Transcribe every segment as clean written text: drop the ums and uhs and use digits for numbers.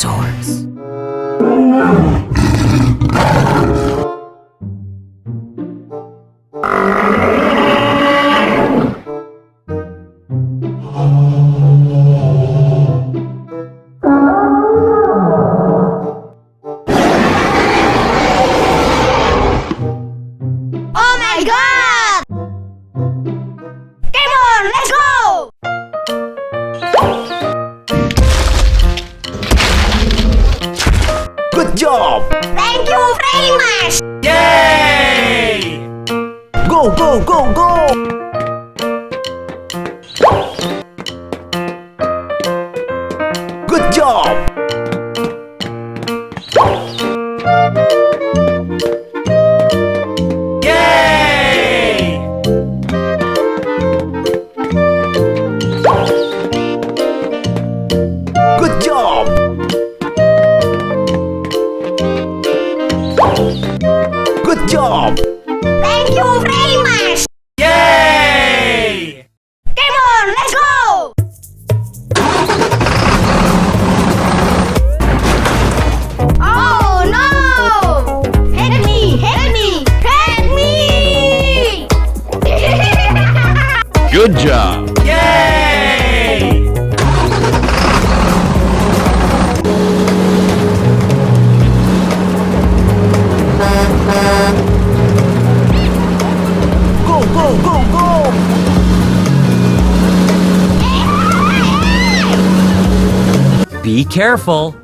dinosaurs. Oh my God! Come on, let's go! Good job! Thank you very much! Yay! Go, go, go, go! Good job! Yay! Good job! Good job! Thank you very much! Yay! Come on, let's go! Oh no! Help me! Help me! Help me! Good job. Yay! Go, go, go, go! Be careful.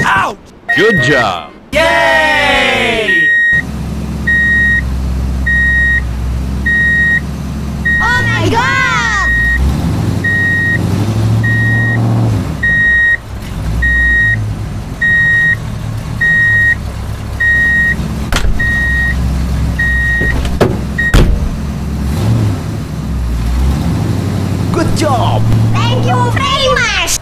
Out! Good job. Yay! Oh my God! Good job! Thank you very much!